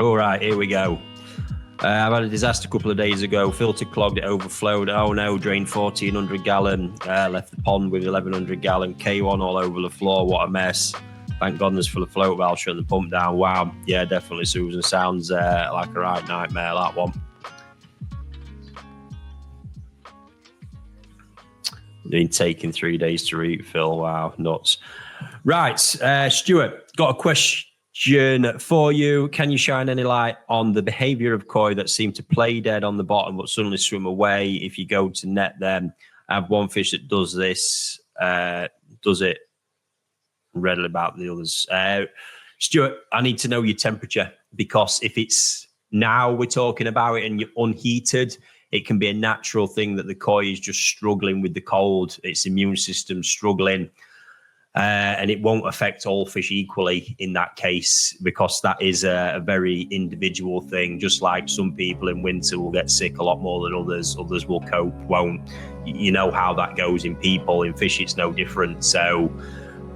All right, here we go. I've had a disaster a couple of days ago. Filter clogged, it overflowed. Oh no, drained 1,400 gallon. Left the pond with 1,100 gallon. K1 all over the floor. What a mess. Thank goodness for the float valve shutting the pump down. Wow. Yeah, definitely, Susan. Sounds like a right nightmare, that one. Been taking 3 days to refill. Wow, nuts. Right, Stuart, got a question for you. Can you shine any light on the behavior of koi that seem to play dead on the bottom but suddenly swim away if you go to net them? I have one fish that does this, does it readily about the others. Stuart, I need to know your temperature, because if it's now we're talking about it and you're unheated, it can be a natural thing that the koi is just struggling with the cold, its immune system struggling. And it won't affect all fish equally in that case, because that is a very individual thing. Just like some people in winter will get sick a lot more than others. Others will cope, won't. You know how that goes in people. In fish, it's no different. So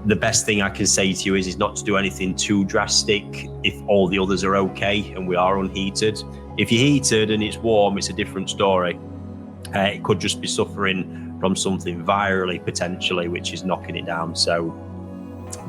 the best thing I can say to you is not to do anything too drastic if all the others are okay and we are unheated. If you're heated and it's warm, it's a different story. It could just be suffering from something virally potentially, which is knocking it down. So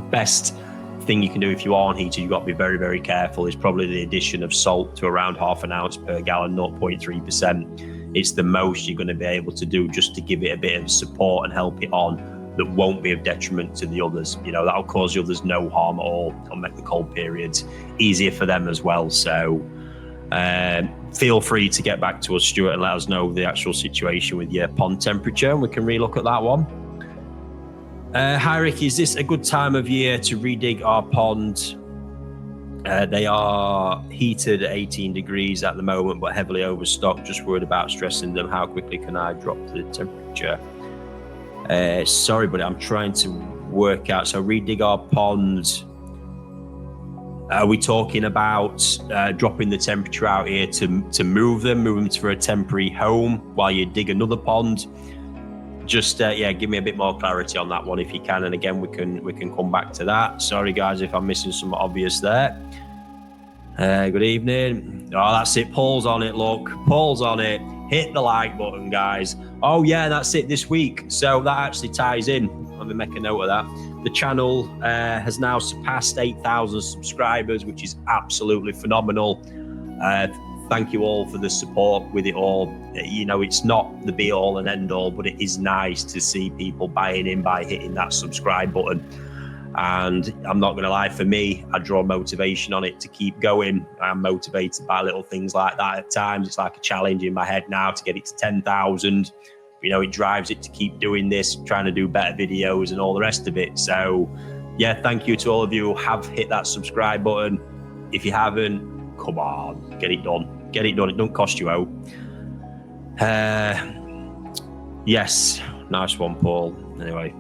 best thing you can do if you are unheated, you've got to be very, very careful, is probably the addition of salt to around 1/2 ounce per gallon, 0.3%. It's the most you're going to be able to do just to give it a bit of support and help it on, that won't be of detriment to the others. You know, that'll cause the others no harm at all. It'll make the cold periods easier for them as well. So feel free to get back to us, Stuart, and let us know the actual situation with your pond temperature, and we can relook at that one. Hi Ricky, is this a good time of year to redig our pond? They are heated at 18 degrees at the moment, but heavily overstocked. Just worried about stressing them. How quickly can I drop the temperature? Sorry, but I'm trying to work out. So redig our pond. Are we talking about dropping the temperature out here to move them for a temporary home while you dig another pond? Just yeah, give me a bit more clarity on that one if you can, and again we can come back to that. Sorry guys if I'm missing some obvious there. Good evening. Oh, that's it. Paul's on it. Look, Paul's on it. Hit the like button, guys. Oh yeah, that's it this week. So that actually ties in. Let me make a note of that. The channel has now surpassed 8,000 subscribers, which is absolutely phenomenal. Thank you all for the support with it all. You know, it's not the be all and end all, but it is nice to see people buying in by hitting that subscribe button. And I'm not going to lie, for me, I draw motivation on it to keep going. I'm motivated by little things like that at times. It's like a challenge in my head now to get it to 10,000. You know, it drives it to keep doing this, trying to do better videos and all the rest of it. So yeah, thank you to all of you who have hit that subscribe button. If you haven't, come on, get it done. Get it done. It don't cost you out. Yes, nice one, Paul. Anyway.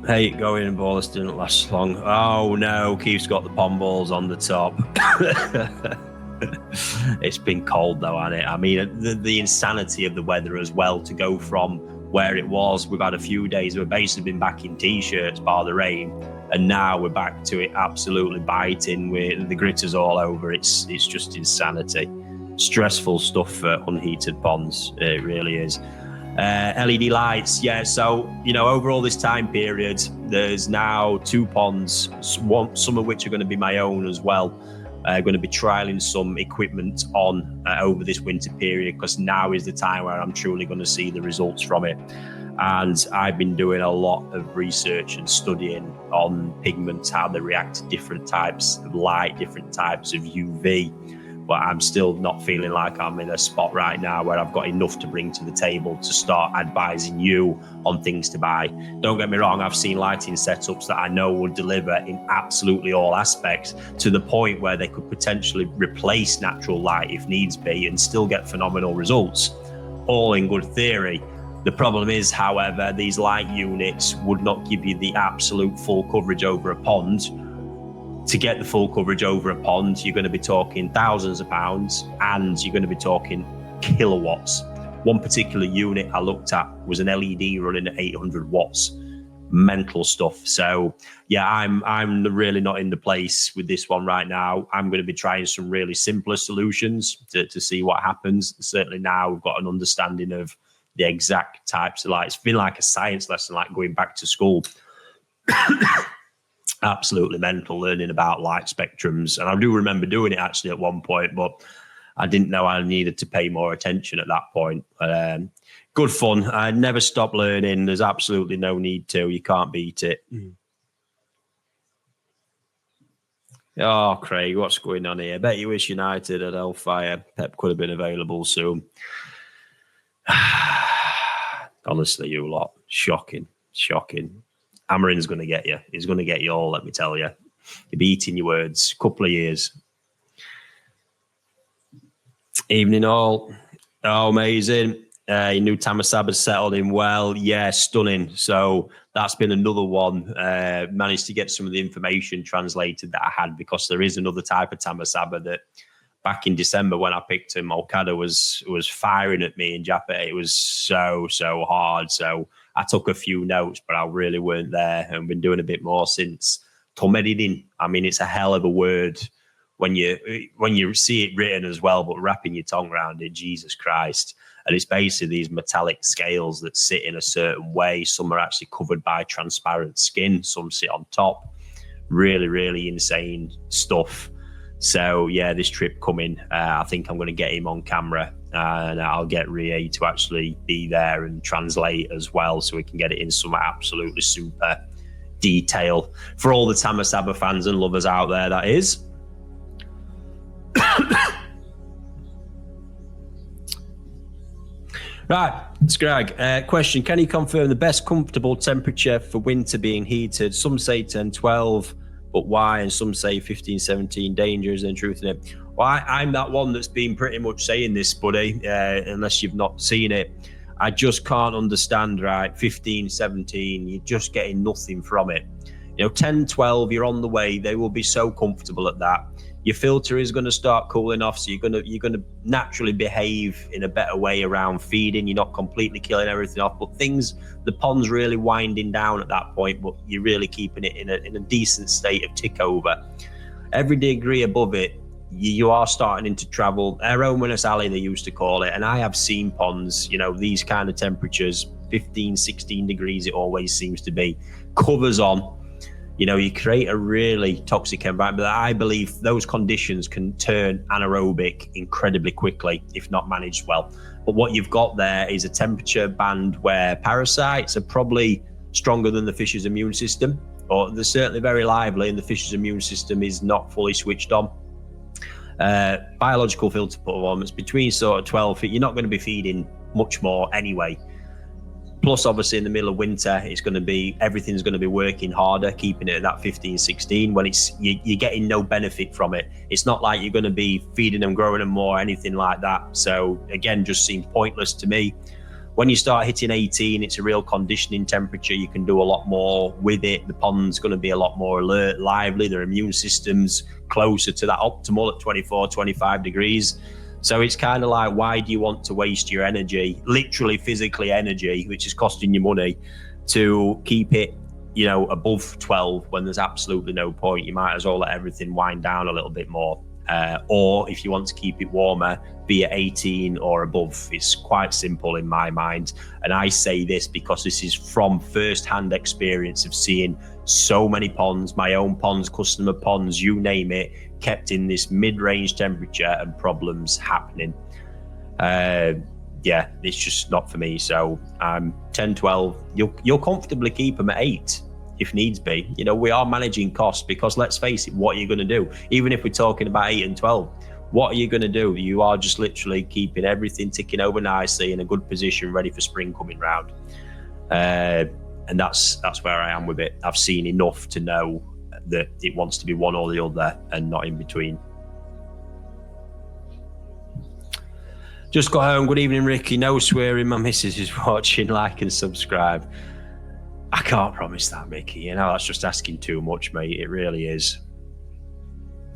Hey, going ball, this didn't last long. Oh no, Keith's got the pond balls on the top. It's been cold though, hasn't it? I mean, the insanity of the weather as well, to go from where it was. We've had a few days we've basically been back in t-shirts bar the rain, and now we're back to it absolutely biting with the gritters all over. It's just insanity. Stressful stuff for unheated ponds. It really is. LED lights, yeah. So, you know, over all this time period, there's now 2 ponds, some of which are going to be my own as well. Going to be trialing some equipment on over this winter period, because now is the time where I'm truly going to see the results from it. And I've been doing a lot of research and studying on pigments, how they react to different types of light, different types of UV. But I'm still not feeling like I'm in a spot right now where I've got enough to bring to the table to start advising you on things to buy. Don't get me wrong, I've seen lighting setups that I know will deliver in absolutely all aspects, to the point where they could potentially replace natural light if needs be and still get phenomenal results. All in good theory. The problem is, however, these light units would not give you the absolute full coverage over a pond. To get the full coverage over a pond, you're going to be talking thousands of pounds, and you're going to be talking kilowatts. One particular unit I looked at was an LED running at 800 watts. mental stuff. So yeah, I'm really not in the place with this one right now. I'm going to be trying some really simpler solutions to see what happens. Certainly now we've got an understanding of the exact types of light. It's been like a science lesson, like going back to school. Absolutely mental, learning about light spectrums. And I do remember doing it actually at one point, but I didn't know I needed to pay more attention at that point. Good fun. I never stop learning. There's absolutely no need to. You can't beat it. Oh, Craig, what's going on here? I bet you wish United at Hellfire. Pep could have been available soon. Honestly, you lot. Shocking. Amarin's going to get you. He's going to get you all, let me tell you. You'll be eating your words. Couple of years. Evening all. Oh, amazing. You knew Tamasaba's settled in well. Yeah, stunning. So that's been another one. Managed to get some of the information translated that I had, because there is another type of Tamasaba that back in December when I picked him, Okada was firing at me in Japan. It was so hard. So I took a few notes, but I really weren't there, and been doing a bit more since. Tomeridin. I mean, it's a hell of a word when you see it written as well, but wrapping your tongue around it, Jesus Christ. And it's basically these metallic scales that sit in a certain way. Some are actually covered by transparent skin. Some sit on top. Really, really insane stuff. So, yeah, this trip coming, I think I'm going to get him on camera, and I'll get Rie to actually be there and translate as well, so we can get it in some absolutely super detail for all the Tamasaba fans and lovers out there, that is. Right, Scrag, question. Can you confirm the best comfortable temperature for winter being heated? Some say 10, 12, but why? And some say 15, 17, danger. Is there truth in it? Well, I'm that one that's been pretty much saying this, buddy, unless you've not seen it. I just can't understand, right? 15, 17, you're just getting nothing from it. 10, 12, you're on the way. They will be so comfortable at that. Your filter is going to start cooling off, so you're going to naturally behave in a better way around feeding. You're not completely killing everything off, but the pond's really winding down at that point, but you're really keeping it in a decent state of tick over. Every degree above it, you are starting into travel. Aromatous alley, they used to call it, and I have seen ponds, these kind of temperatures, 15, 16 degrees, it always seems to be. Covers on. You create a really toxic environment. I believe those conditions can turn anaerobic incredibly quickly if not managed well. But what you've got there is a temperature band where parasites are probably stronger than the fish's immune system, or they're certainly very lively, and the fish's immune system is not fully switched on. Biological filter performance between sort of 12 feet, you're not going to be feeding much more anyway. Plus, obviously, in the middle of winter, everything's going to be working harder, keeping it at that 15, 16 when you're getting no benefit from it. It's not like you're going to be feeding them, growing them more, anything like that. So again, just seems pointless to me. When you start hitting 18, it's a real conditioning temperature. You can do a lot more with it. The pond's going to be a lot more alert, lively. Their immune system's closer to that optimal at 24, 25 degrees. So it's kind of like, why do you want to waste your energy, literally physically energy, which is costing you money, to keep it, above 12 when there's absolutely no point? You might as well let everything wind down a little bit more. Or if you want to keep it warmer, be at 18 or above. It's quite simple in my mind. And I say this because this is from first-hand experience of seeing so many ponds, my own ponds, customer ponds, you name it, kept in this mid-range temperature and problems happening. It's just not for me. So 10, 12, you'll comfortably keep them at 8 if needs be. We are managing costs, because let's face it, what are you going to do? Even if we're talking about 8 and 12, what are you going to do? You are just literally keeping everything ticking over nicely in a good position, ready for spring coming round. And that's where I am with it. I've seen enough to know that it wants to be one or the other and not in between. Just got home. Good evening, Ricky. No swearing. My missus is watching. Like and subscribe. I can't promise that, Mickey. That's just asking too much, mate. It really is.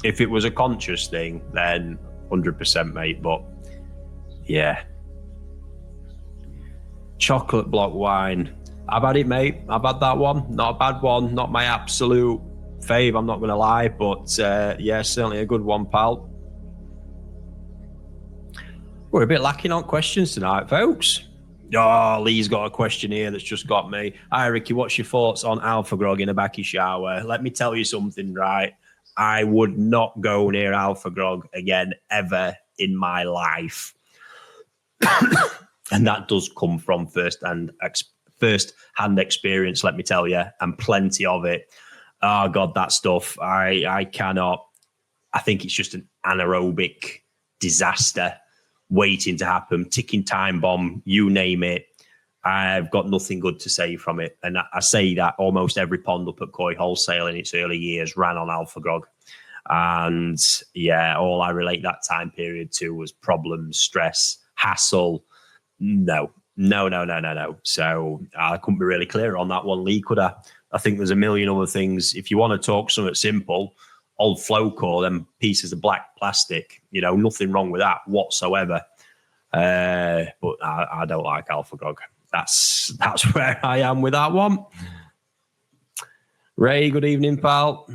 If it was a conscious thing, then 100%, mate. But yeah. Chocolate block wine. I've had it, mate. I've had that one. Not a bad one. Not my absolute fave, I'm not going to lie. But yeah, certainly a good one, pal. We're a bit lacking on questions tonight, folks. Oh, Lee's got a question here that's just got me. Hi, Ricky, what's your thoughts on Alpha Grog in a backy shower? Let me tell you something, right? I would not go near Alpha Grog again ever in my life. And that does come from first-hand experience, let me tell you, and plenty of it. Oh, God, that stuff, I cannot. I think it's just an anaerobic disaster waiting to happen, ticking time bomb, you name it. I've got nothing good to say from it. And I say that almost every pond up at Koi Wholesale in its early years ran on Alpha Grog. And yeah, all I relate that time period to was problems, stress, hassle. No. So I couldn't be really clear on that one, Lee, could I? I think there's a million other things. If you want to talk something simple, old flow core, them pieces of black plastic, nothing wrong with that whatsoever. But I don't like Alpha Grog. That's where I am with that one. Ray, good evening, pal.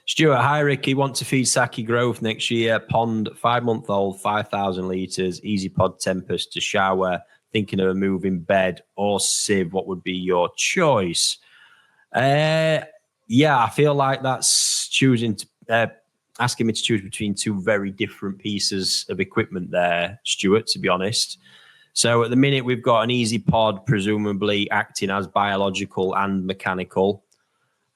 Stuart, hi, Ricky. Want to feed Saki growth next year. Pond, 5-month-old, 5,000 litres, easy pod Tempest to shower. Thinking of a moving bed or sieve. What would be your choice? Yeah, I feel like that's asking me to choose between two very different pieces of equipment there, Stuart, to be honest. So at the minute, we've got an easy pod, presumably acting as biological and mechanical.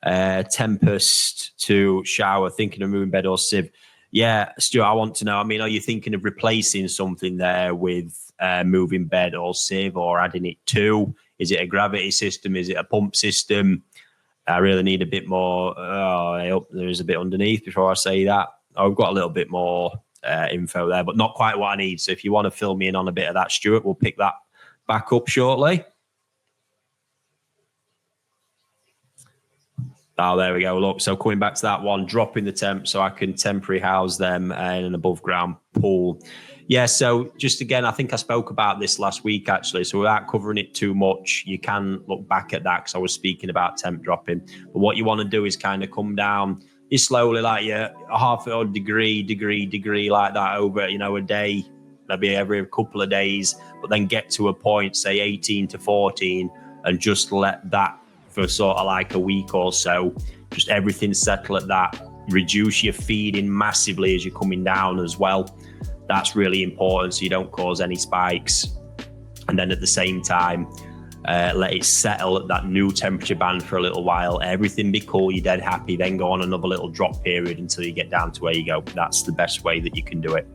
Tempest to shower, thinking of moving bed or sieve. Yeah, Stuart, I want to know, are you thinking of replacing something there with moving bed or sieve, or adding it to? Is it a gravity system? Is it a pump system? I really need a bit more. I hope there is a bit underneath before I say that. I've got a little bit more info there, but not quite what I need. So if you want to fill me in on a bit of that, Stuart, we'll pick that back up shortly. Oh, there we go. Look, so coming back to that one, dropping the temp so I can temporary house them in an above ground pool. Yeah, so just again, I think I spoke about this last week, actually. So without covering it too much, you can look back at that because I was speaking about temp dropping. But what you want to do is kind of come down slowly, like a half a degree like that over, a day, maybe every couple of days, but then get to a point, say 18 to 14, and just let that for sort of like a week or so, just everything settle at that. Reduce your feeding massively as you're coming down as well. That's really important so you don't cause any spikes. And then at the same time, let it settle at that new temperature band for a little while. Everything be cool, you're dead happy, then go on another little drop period until you get down to where you go. That's the best way that you can do it.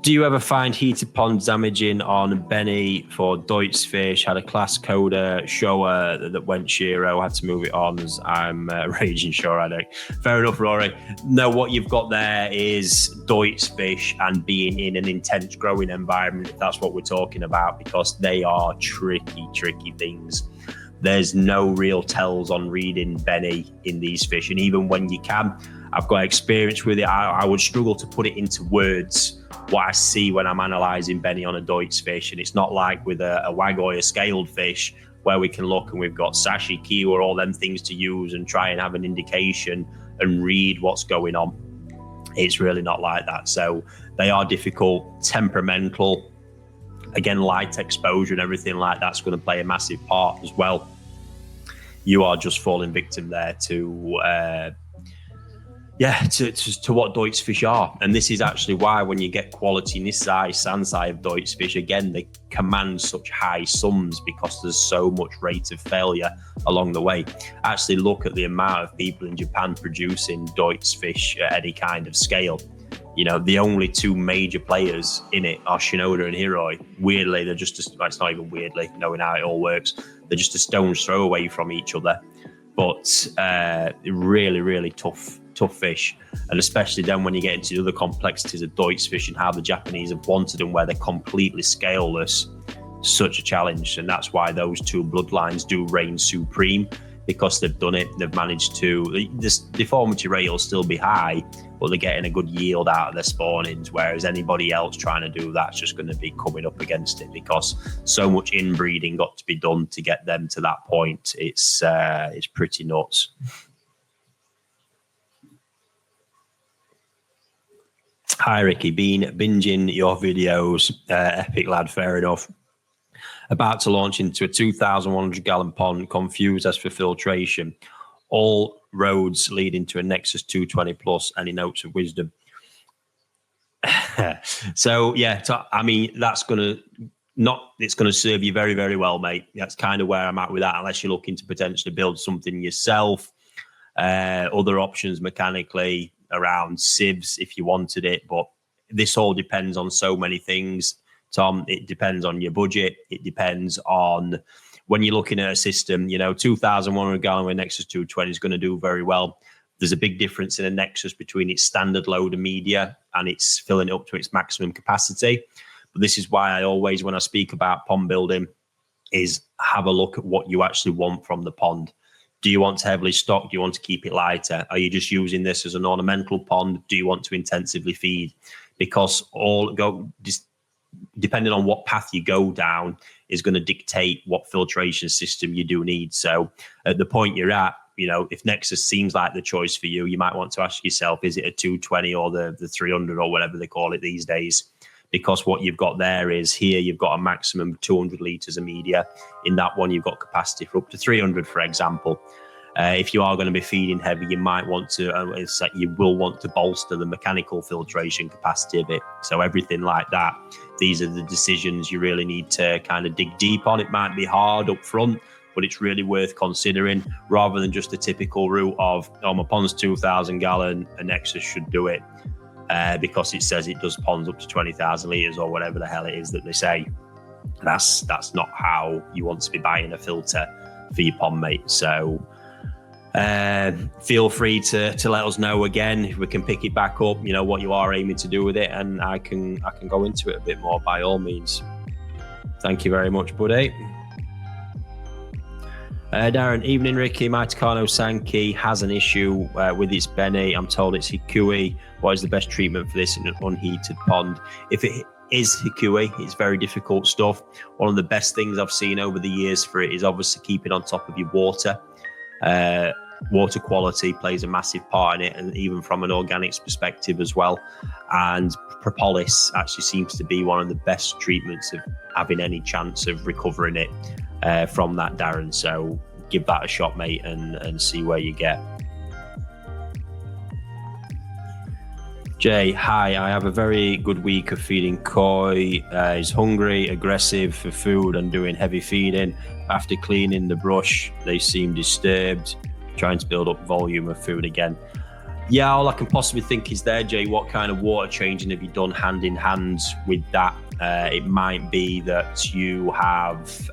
Do you ever find heated ponds damaging on Benny for Doitsu fish? Had a class coder shower that went Shiro, had to move it on as I'm raging sure I don't. Fair enough, Rory. No, what you've got there is Doitsu fish and being in an intense growing environment, if that's what we're talking about, because they are tricky things. There's no real tells on reading Benny in these fish. And even when you can, I've got experience with it. I would struggle to put it into words what I see when I'm analysing Benny on a Doitsu fish. And it's not like with a Wagoi, a scaled fish, where we can look and we've got Sashi, Kiwa, all them things to use and try and have an indication and read what's going on. It's really not like that. So they are difficult, temperamental. Again, light exposure and everything like that's going to play a massive part as well. You are just falling victim there to what Doitsu fish are. And this is actually why when you get quality Nisai, Sansai of Doitsu fish, again, they command such high sums because there's so much rate of failure along the way. Actually look at the amount of people in Japan producing Doitsu fish at any kind of scale. The only two major players in it are Shinoda and Hiroi. Weirdly, they're just, it's not even weirdly, knowing how it all works, they're just a stone's throw away from each other. But really tough fish, and especially then when you get into the other complexities of Doitsu fish and how the Japanese have wanted them, where they're completely scaleless, such a challenge. And that's why those two bloodlines do reign supreme, because they've done it. They've managed to, this deformity rate will still be high, but they're getting a good yield out of their spawnings, whereas anybody else trying to do that's just going to be coming up against it, because so much inbreeding got to be done to get them to that point. It's pretty nuts. Hi Ricky, been binging your videos, epic lad, fair enough. About to launch into a 2,100 gallon pond, confused as for filtration. All roads leading to a Nexus 220 plus. Any notes of wisdom? So yeah, I mean, that's it's gonna serve you very, very well, mate. That's kind of where I'm at with that, unless you're looking to potentially build something yourself. Other options mechanically around sieves if you wanted it, but this all depends on so many things, Tom. It depends on your budget. It depends on when you're looking at a system. 2,100 gallon with Nexus 220 is going to do very well. There's a big difference in a Nexus between its standard load of media and it's filling it up to its maximum capacity. But this is why I always, when I speak about pond building, is have a look at what you actually want from the pond. Do you want to heavily stock? Do you want to keep it lighter? Are you just using this as an ornamental pond? Do you want to intensively feed? Because depending on what path you go down is going to dictate what filtration system you do need. So at the point you're at, if Nexus seems like the choice for you, you might want to ask yourself, is it a 220 or the 300 or whatever they call it these days? Because what you've got there is, here you've got a maximum 200 litres of media. In that one, you've got capacity for up to 300, for example. If you are going to be feeding heavy, you might want to, you will want to bolster the mechanical filtration capacity of it. So everything like that, these are the decisions you really need to kind of dig deep on. It might be hard up front, but it's really worth considering, rather than just the typical route of, my pond's 2,000 gallon, a Nexus should do it. Because it says it does ponds up to 20,000 litres or whatever the hell it is that they say. That's not how you want to be buying a filter for your pond, mate. So feel free to let us know again if we can pick it back up, what you are aiming to do with it, and I can go into it a bit more by all means. Thank you very much, buddy. Darren, evening Ricky. My Takano Sankey has an issue with its Benny. I'm told it's Hikui. What is the best treatment for this in an unheated pond? If it is Hikui, it's very difficult stuff. One of the best things I've seen over the years for it is obviously keeping on top of your water. Water quality plays a massive part in it, and even from an organics perspective as well. And propolis actually seems to be one of the best treatments of having any chance of recovering it from that, Darren. So give that a shot, mate, and see where you get. Jay, hi. I have a very good week of feeding koi. He's hungry, aggressive for food, and doing heavy feeding. After cleaning the brush, they seem disturbed, trying to build up volume of food again. Yeah, all I can possibly think is there, Jay, what kind of water changing have you done hand in hand with that? It might be that you have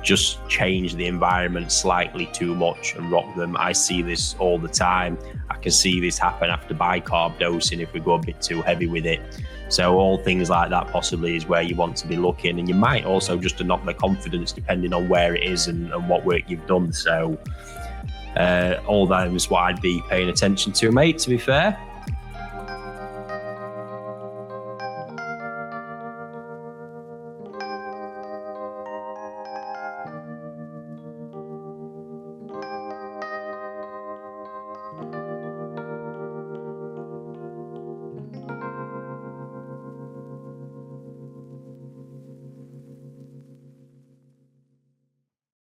just changed the environment slightly too much and rocked them. I see this all the time. I can see this happen after bicarb dosing if we go a bit too heavy with it. So all things like that possibly is where you want to be looking. And you might also just to knock their confidence depending on where it is and what work you've done. So all that is what I'd be paying attention to, mate, to be fair.